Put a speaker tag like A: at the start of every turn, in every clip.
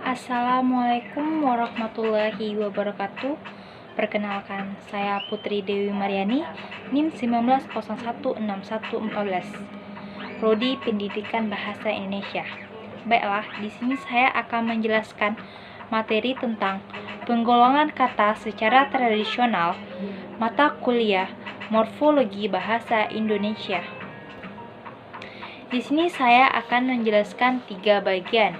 A: Assalamualaikum warahmatullahi wabarakatuh. Perkenalkan, saya Putri Dewi Mariani, NIM 19016114, Prodi Pendidikan Bahasa Indonesia. Baiklah, di sini saya akan menjelaskan materi tentang penggolongan kata secara tradisional, mata kuliah Morfologi Bahasa Indonesia. Di sini saya akan menjelaskan 3 bagian.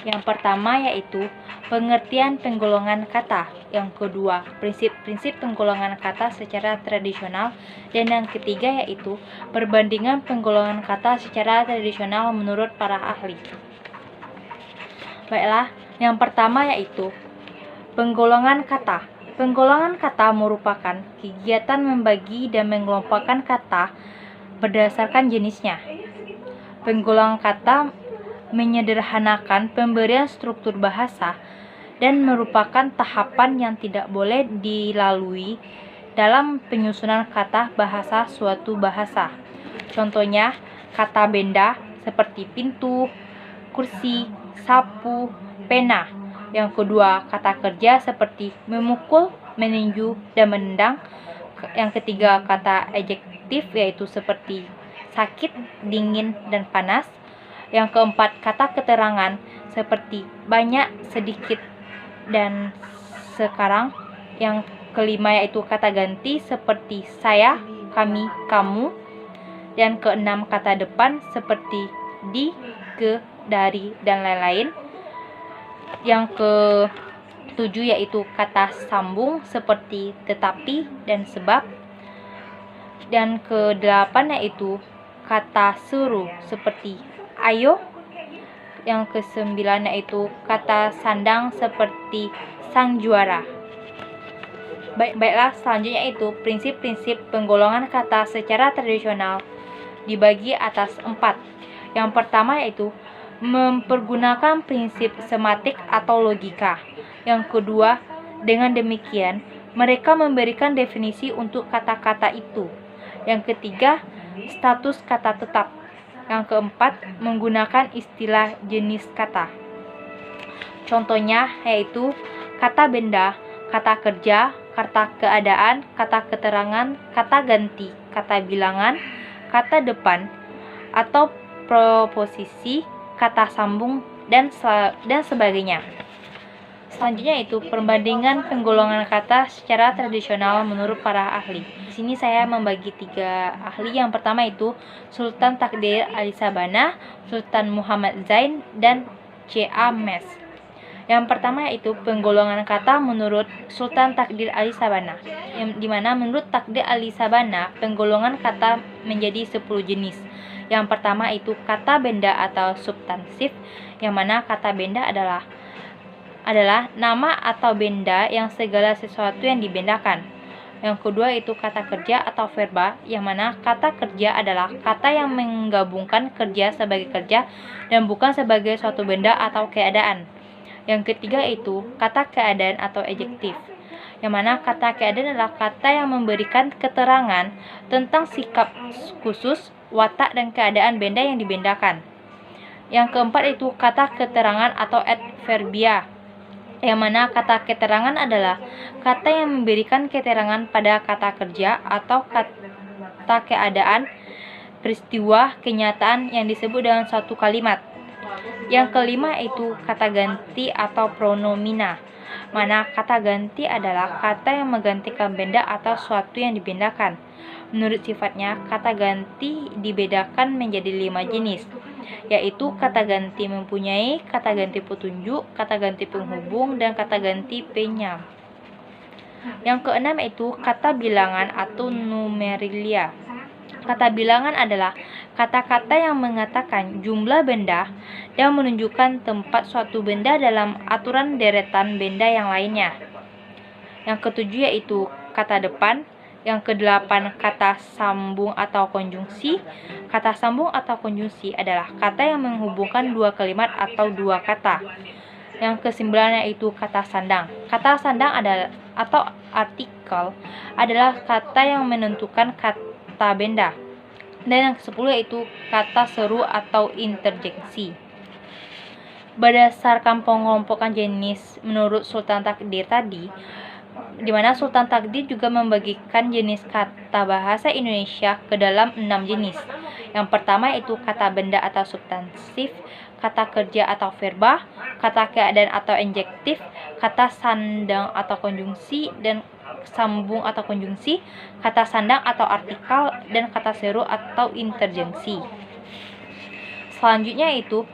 A: Yang pertama yaitu pengertian penggolongan kata, yang kedua prinsip-prinsip penggolongan kata secara tradisional, dan yang ketiga yaitu perbandingan penggolongan kata secara tradisional menurut para ahli. Baiklah, yang pertama yaitu penggolongan kata. Penggolongan kata merupakan kegiatan membagi dan mengelompokkan kata berdasarkan jenisnya. Penggolongan kata menyederhanakan pemberian struktur bahasa dan merupakan tahapan yang tidak boleh dilalui dalam penyusunan kata bahasa suatu bahasa. Contohnya, kata benda seperti pintu, kursi, sapu, pena. Yang kedua, kata kerja seperti memukul, meninju, dan menendang. Yang ketiga, kata adjektif yaitu seperti sakit, dingin, dan panas. Yang keempat, kata keterangan seperti banyak, sedikit, dan sekarang. Yang kelima yaitu kata ganti seperti saya, kami, kamu. Yang keenam, kata depan seperti di, ke, dari, dan lain-lain. Yang ketujuh yaitu kata sambung seperti tetapi dan sebab. Dan kedelapan yaitu kata suruh seperti ayo. Yang kesembilan yaitu kata sandang seperti sang juara. Baiklah, selanjutnya itu prinsip-prinsip penggolongan kata secara tradisional dibagi atas 4. Yang pertama yaitu mempergunakan prinsip sematik atau logika. Yang kedua, dengan demikian mereka memberikan definisi untuk kata-kata itu. Yang ketiga, status kata tetap. Yang keempat, menggunakan istilah jenis kata. Contohnya yaitu kata benda, kata kerja, kata keadaan, kata keterangan, kata ganti, kata bilangan, kata depan atau proposisi, kata sambung, dan sebagainya. Selanjutnya itu perbandingan penggolongan kata secara tradisional menurut para ahli. Di sini saya membagi 3 ahli. Yang pertama itu Sultan Takdir Ali Sabana, Sultan Muhammad Zain, dan C.A. Mes. Yang pertama yaitu penggolongan kata menurut Sultan Takdir Ali Sabana, di mana menurut Takdir Ali Sabana penggolongan kata menjadi 10 jenis. Yang pertama itu kata benda atau substansif, yang mana kata benda adalah nama atau benda yang segala sesuatu yang dibendakan. Yang kedua itu kata kerja atau verba, yang mana kata kerja adalah kata yang menggabungkan kerja sebagai kerja dan bukan sebagai suatu benda atau keadaan. Yang ketiga itu kata keadaan atau adjektif, yang mana kata keadaan adalah kata yang memberikan keterangan tentang sikap khusus, watak, dan keadaan benda yang dibendakan. Yang keempat itu kata keterangan atau adverbia, yang mana kata keterangan adalah kata yang memberikan keterangan pada kata kerja atau kata keadaan, peristiwa, kenyataan yang disebut dengan suatu kalimat. Yang kelima itu kata ganti atau pronomina, mana kata ganti adalah kata yang menggantikan benda atau suatu yang dibendakan. Menurut sifatnya, kata ganti dibedakan menjadi 5 jenis, yaitu kata ganti mempunyai, kata ganti petunjuk, kata ganti penghubung, dan kata ganti penyam. Yang keenam itu kata bilangan atau numerilia. Kata bilangan adalah kata-kata yang mengatakan jumlah benda dan menunjukkan tempat suatu benda dalam aturan deretan benda yang lainnya. Yang ketujuh yaitu kata depan. Yang kedelapan kata sambung atau konjungsi. Kata sambung atau konjungsi adalah kata yang menghubungkan 2 kalimat atau 2 kata. Yang kesembilan yaitu kata sandang. Kata sandang adalah atau artikel adalah kata yang menentukan kata benda. Dan yang ke-10 yaitu kata seru atau interjeksi. Berdasarkan pengelompokan jenis menurut Sultan Takdir tadi, di mana Sultan Takdir juga membagikan jenis kata bahasa Indonesia ke dalam 6 jenis. Yang pertama yaitu kata benda atau substansif, kata kerja atau verba, kata keadaan atau adjektif, kata sandang atau konjungsi, dan sambung atau konjungsi, kata sandang atau artikel, dan kata seru atau interjengsi. Selanjutnya itu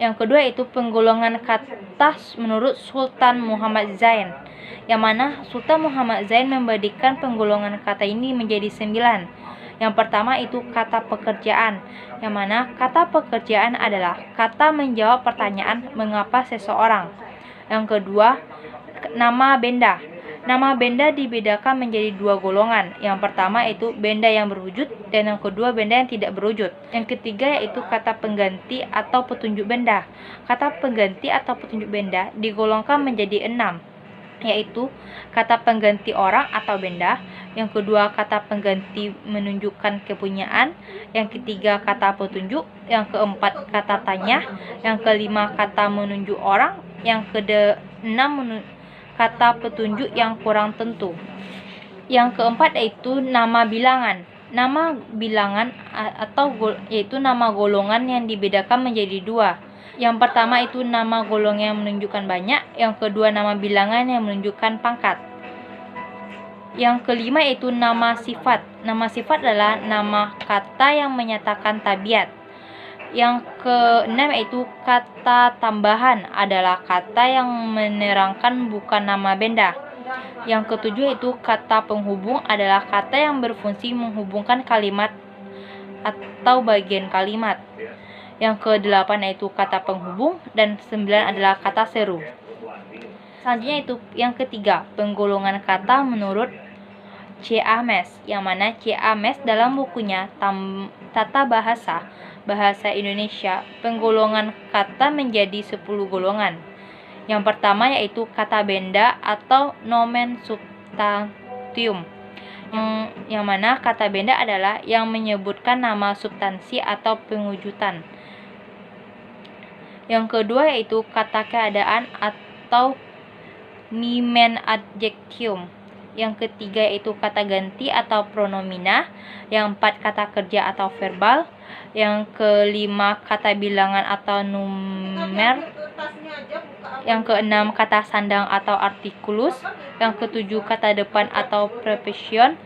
A: yang kedua itu penggolongan kata menurut Sultan Muhammad Zain, yang mana Sultan Muhammad Zain memberikan penggolongan kata ini menjadi 9. Yang pertama itu kata pekerjaan, yang mana kata pekerjaan adalah kata menjawab pertanyaan mengapa seseorang. Yang kedua, nama benda. Nama benda dibedakan menjadi 2 golongan. Yang pertama itu benda yang berwujud, dan yang kedua benda yang tidak berwujud. Yang ketiga yaitu kata pengganti atau petunjuk benda. Kata pengganti atau petunjuk benda digolongkan menjadi 6, yaitu kata pengganti orang atau benda. Yang kedua kata pengganti menunjukkan kepunyaan. Yang ketiga kata petunjuk. Yang keempat kata tanya. Yang kelima kata menunjuk orang. Yang keenam kata petunjuk yang kurang tentu. Yang keempat yaitu nama bilangan. Nama bilangan yaitu nama golongan yang dibedakan menjadi 2. Yang pertama itu nama golongan yang menunjukkan banyak. Yang kedua nama bilangan yang menunjukkan pangkat. Yang kelima yaitu nama sifat. Nama sifat adalah nama kata yang menyatakan tabiat. Yang keenam yaitu kata tambahan, adalah kata yang menerangkan bukan nama benda. Yang ketujuh yaitu kata penghubung, adalah kata yang berfungsi menghubungkan kalimat atau bagian kalimat. Yang kedelapan yaitu kata penghubung, dan 9 adalah kata seru. Selanjutnya itu yang ketiga, penggolongan kata menurut C. Ames, yang mana C. Ames dalam bukunya Tata Bahasa Indonesia, penggolongan kata menjadi 10 golongan. Yang pertama yaitu kata benda atau nomen substantium, yang mana kata benda adalah yang menyebutkan nama substansi atau pengujutan. Yang kedua yaitu kata keadaan atau nomen adjektium. Yang ketiga yaitu kata ganti atau pronomina. Yang empat kata kerja atau verbal. Yang kelima kata bilangan atau numer. Yang keenam kata sandang atau artikulus. Yang ketujuh kata depan atau preposition.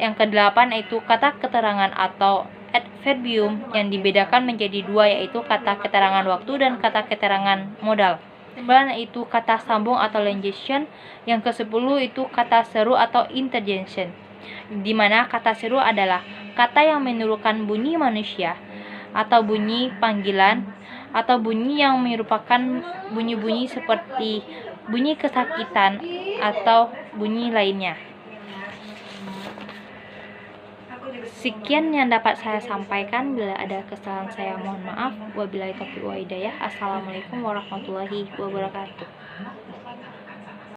A: Yang kedelapan yaitu kata keterangan atau adverbium, yang dibedakan menjadi 2, yaitu kata keterangan waktu dan kata keterangan modal. 9 itu kata sambung atau linkation. Yang ke-10 itu kata seru atau interjection, di mana kata seru adalah kata yang menirukan bunyi manusia atau bunyi panggilan atau bunyi yang merupakan bunyi-bunyi seperti bunyi kesakitan atau bunyi lainnya. Sekian yang dapat saya sampaikan. Bila ada kesalahan saya mohon maaf. Wabillahi taufiq wa hidayah. Assalamualaikum warahmatullahi wabarakatuh.